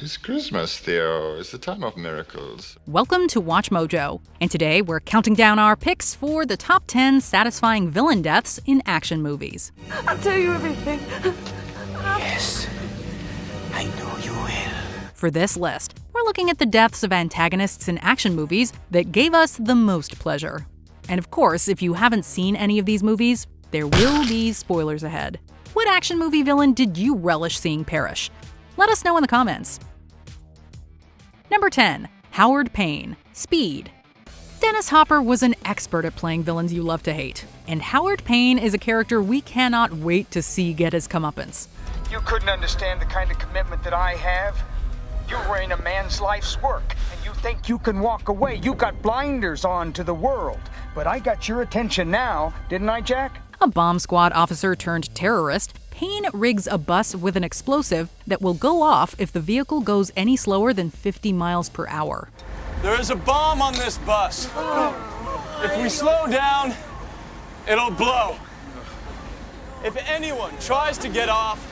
It's Christmas, Theo. It's the time of miracles. Welcome to Watch Mojo, and today we're counting down our picks for the top 10 satisfying villain deaths in action movies. I'll tell you everything. Yes, I know you will. For this list, we're looking at the deaths of antagonists in action movies that gave us the most pleasure. And of course, if you haven't seen any of these movies, there will be spoilers ahead. What action movie villain did you relish seeing perish? Let us know in the comments. Number 10. Howard Payne, Speed. Dennis Hopper was an expert at playing villains you love to hate, and Howard Payne is a character we cannot wait to see get his comeuppance. You couldn't understand the kind of commitment that I have. You're in a man's life's work, and you think you can walk away. You got blinders on to the world. But I got your attention now, didn't I, Jack? A bomb squad officer turned terrorist, Payne rigs a bus with an explosive that will go off if the vehicle goes any slower than 50 miles per hour. There is a bomb on this bus. If we slow down, it'll blow. If anyone tries to get off,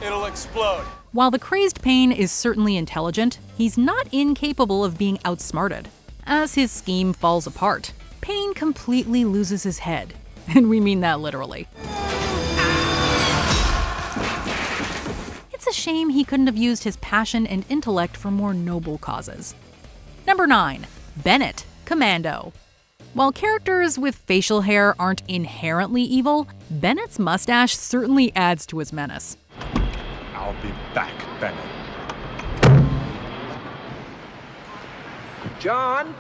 it'll explode. While the crazed Payne is certainly intelligent, he's not incapable of being outsmarted. As his scheme falls apart, Payne completely loses his head. And we mean that literally. It's a shame he couldn't have used his passion and intellect for more noble causes. Number 9. Bennett, Commando. While characters with facial hair aren't inherently evil, Bennett's mustache certainly adds to his menace. I'll be back, Bennett. John?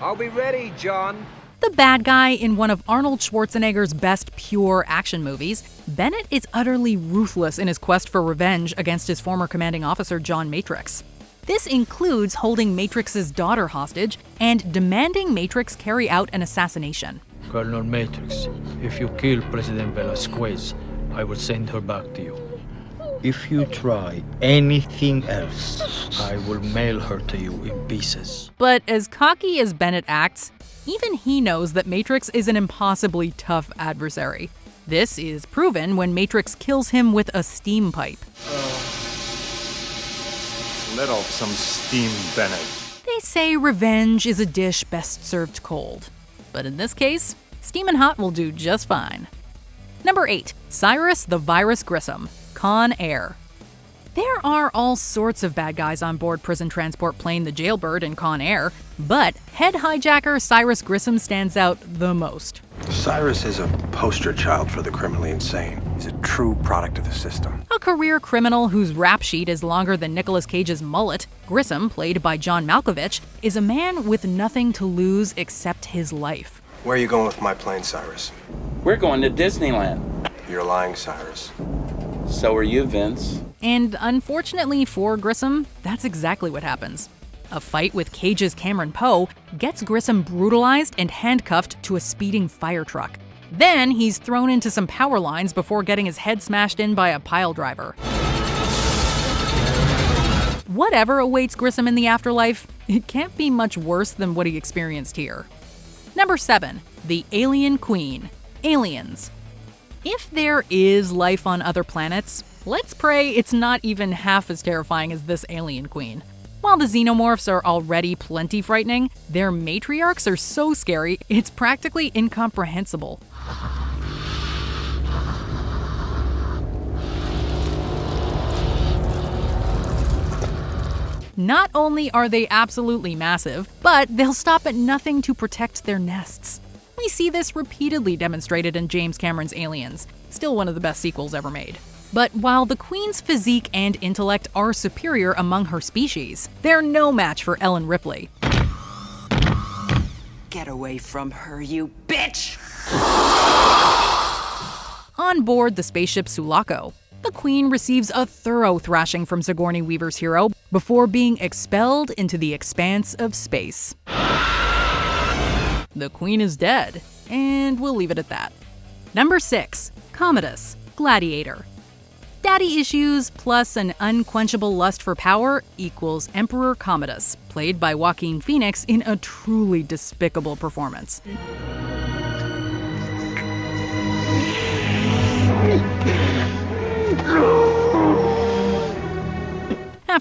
I'll be ready, John. The bad guy in one of Arnold Schwarzenegger's best pure action movies, Bennett is utterly ruthless in his quest for revenge against his former commanding officer, John Matrix. This includes holding Matrix's daughter hostage and demanding Matrix carry out an assassination. Colonel Matrix, if you kill President Velasquez, I will send her back to you. If you try anything else, I will mail her to you in pieces. But as cocky as Bennett acts, even he knows that Matrix is an impossibly tough adversary. This is proven when Matrix kills him with a steam pipe. Let off some steam, Bennett. They say revenge is a dish best served cold. But in this case, steaming hot will do just fine. Number 8. Cyrus the Virus Grissom, Con Air. There are all sorts of bad guys on board prison transport plane the Jailbird in Con Air, but head hijacker Cyrus Grissom stands out the most. Cyrus is a poster child for the criminally insane. He's a true product of the system. A career criminal whose rap sheet is longer than Nicolas Cage's mullet, Grissom, played by John Malkovich, is a man with nothing to lose except his life. Where are you going with my plane, Cyrus? We're going to Disneyland. You're lying, Cyrus. So are you, Vince. And unfortunately for Grissom, that's exactly what happens. A fight with Cage's Cameron Poe gets Grissom brutalized and handcuffed to a speeding fire truck. Then he's thrown into some power lines before getting his head smashed in by a pile driver. Whatever awaits Grissom in the afterlife, it can't be much worse than what he experienced here. Number 7. The Alien Queen, Aliens. If there is life on other planets, let's pray it's not even half as terrifying as this alien queen. While the xenomorphs are already plenty frightening, their matriarchs are so scary, it's practically incomprehensible. Not only are they absolutely massive, but they'll stop at nothing to protect their nests. We see this repeatedly demonstrated in James Cameron's Aliens, still one of the best sequels ever made. But while the Queen's physique and intellect are superior among her species, they're no match for Ellen Ripley. Get away from her, you bitch! On board the spaceship Sulaco, the Queen receives a thorough thrashing from Sigourney Weaver's hero before being expelled into the expanse of space. The Queen is dead, and we'll leave it at that. Number 6. Commodus, Gladiator. Daddy issues plus an unquenchable lust for power equals Emperor Commodus, played by Joaquin Phoenix in a truly despicable performance.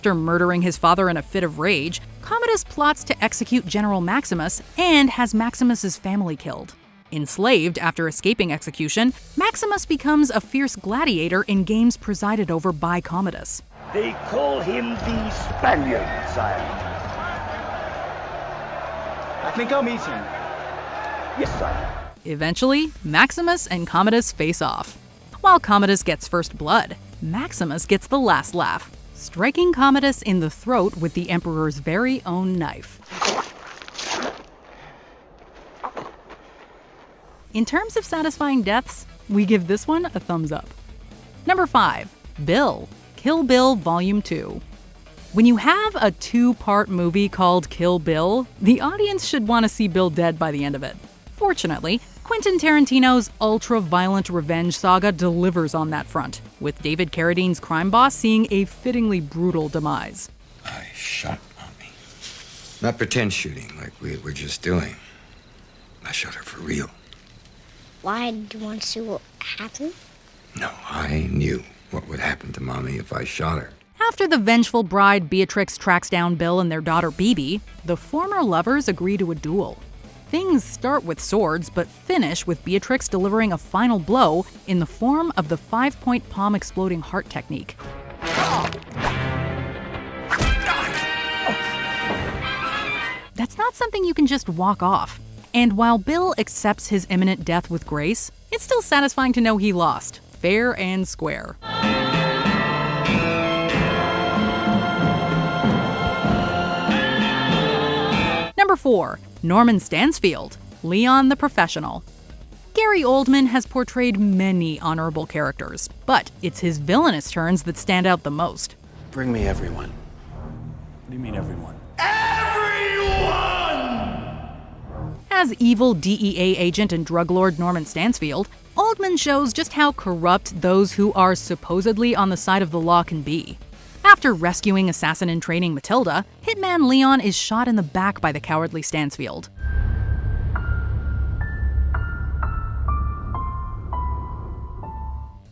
After murdering his father in a fit of rage, Commodus plots to execute General Maximus and has Maximus's family killed. Enslaved after escaping execution, Maximus becomes a fierce gladiator in games presided over by Commodus. They call him the Spaniard, sire. I think I'll meet him. Yes, sire. Eventually, Maximus and Commodus face off. While Commodus gets first blood, Maximus gets the last laugh, striking Commodus in the throat with the Emperor's very own knife. In terms of satisfying deaths, we give this one a thumbs up. Number 5. Bill. Kill Bill Volume 2. When you have a 2-part movie called Kill Bill, the audience should want to see Bill dead by the end of it. Fortunately, Quentin Tarantino's ultra-violent revenge saga delivers on that front, with David Carradine's crime boss seeing a fittingly brutal demise. I shot Mommy. Not pretend shooting like we were just doing. I shot her for real. Why do you want to see what happened? No, I knew what would happen to Mommy if I shot her. After the vengeful bride Beatrix tracks down Bill and their daughter Bibi, the former lovers agree to a duel. Things start with swords, but finish with Beatrix delivering a final blow in the form of the 5-point palm exploding heart technique. That's not something you can just walk off. And while Bill accepts his imminent death with grace, it's still satisfying to know he lost, fair and square. Number 4. Norman Stansfield, Leon the Professional. Gary Oldman has portrayed many honorable characters, but it's his villainous turns that stand out the most. Bring me everyone. What do you mean everyone? As evil DEA agent and drug lord Norman Stansfield, Oldman shows just how corrupt those who are supposedly on the side of the law can be. After rescuing assassin-in-training Matilda, hitman Leon is shot in the back by the cowardly Stansfield.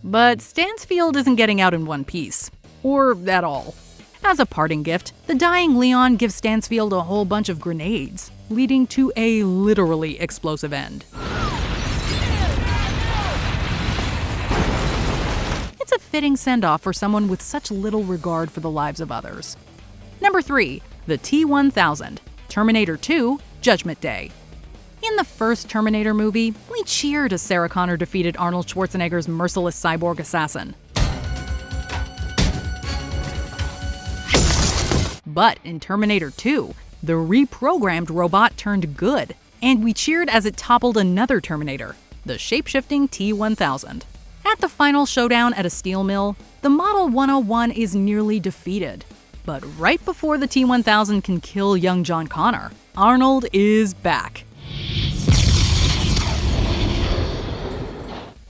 But Stansfield isn't getting out in one piece. Or at all. As a parting gift, the dying Leon gives Stansfield a whole bunch of grenades, leading to a literally explosive end. It's a fitting send-off for someone with such little regard for the lives of others. Number 3. The T-1000, Terminator 2, Judgment Day. In the first Terminator movie, we cheered as Sarah Connor defeated Arnold Schwarzenegger's merciless cyborg assassin. But in Terminator 2, the reprogrammed robot turned good, and we cheered as it toppled another Terminator, the shape-shifting T-1000. At the final showdown at a steel mill, the Model 101 is nearly defeated. But right before the T-1000 can kill young John Connor, Arnold is back.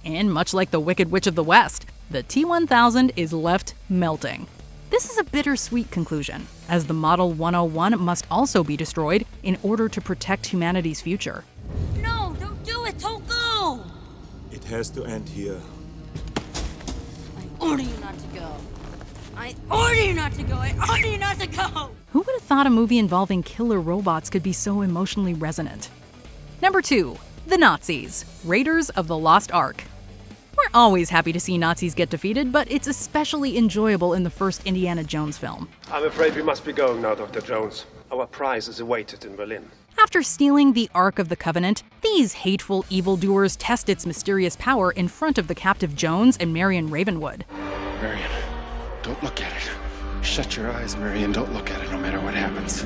And much like the Wicked Witch of the West, the T-1000 is left melting. This is a bittersweet conclusion, as the Model 101 must also be destroyed in order to protect humanity's future. No, don't do it! Don't go! It has to end here. I order you not to go. I order you not to go. I order you not to go! Who would have thought a movie involving killer robots could be so emotionally resonant? Number 2. The Nazis, Raiders of the Lost Ark. We're always happy to see Nazis get defeated, but it's especially enjoyable in the first Indiana Jones film. I'm afraid we must be going now, Dr. Jones. Our prize is awaited in Berlin. After stealing the Ark of the Covenant, these hateful evildoers test its mysterious power in front of the captive Jones and Marion Ravenwood. Marion, don't look at it. Shut your eyes, Marion. Don't look at it no matter what happens.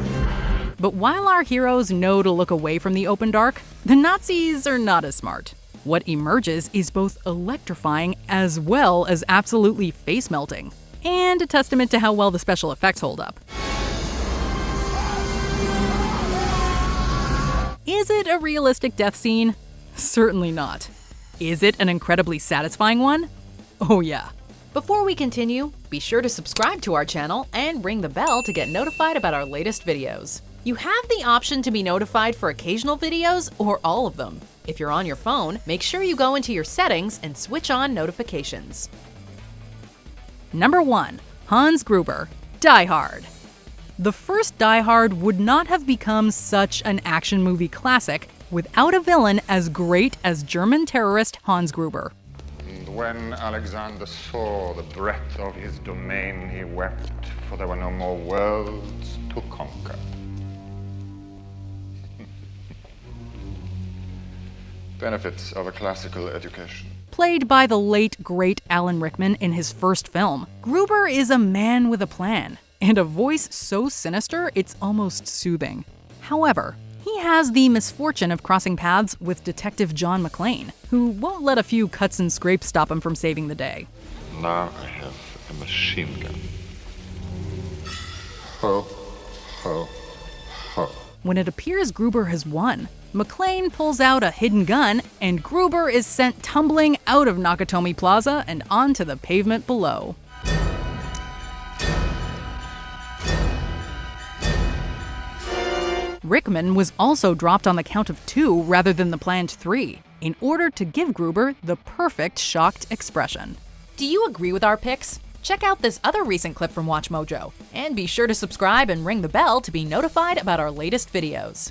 But while our heroes know to look away from the open dark, the Nazis are not as smart. What emerges is both electrifying as well as absolutely face-melting, and a testament to how well the special effects hold up. Is it a realistic death scene? Certainly not. Is it an incredibly satisfying one? Oh yeah. Before we continue, be sure to subscribe to our channel and ring the bell to get notified about our latest videos. You have the option to be notified for occasional videos or all of them. If you're on your phone, make sure you go into your settings and switch on notifications. Number 1. Hans Gruber, Die Hard. The first Die Hard would not have become such an action movie classic without a villain as great as German terrorist Hans Gruber. And when Alexander saw the breadth of his domain, he wept, for there were no more worlds to conquer. Benefits of a classical education. Played by the late, great Alan Rickman in his first film, Gruber is a man with a plan, and a voice so sinister it's almost soothing. However, he has the misfortune of crossing paths with Detective John McClane, who won't let a few cuts and scrapes stop him from saving the day. Now I have a machine gun. Ho, ho, ho. When it appears Gruber has won, McClane pulls out a hidden gun, and Gruber is sent tumbling out of Nakatomi Plaza and onto the pavement below. Rickman was also dropped on the count of 2 rather than the planned 3, in order to give Gruber the perfect shocked expression. Do you agree with our picks? Check out this other recent clip from WatchMojo, and be sure to subscribe and ring the bell to be notified about our latest videos.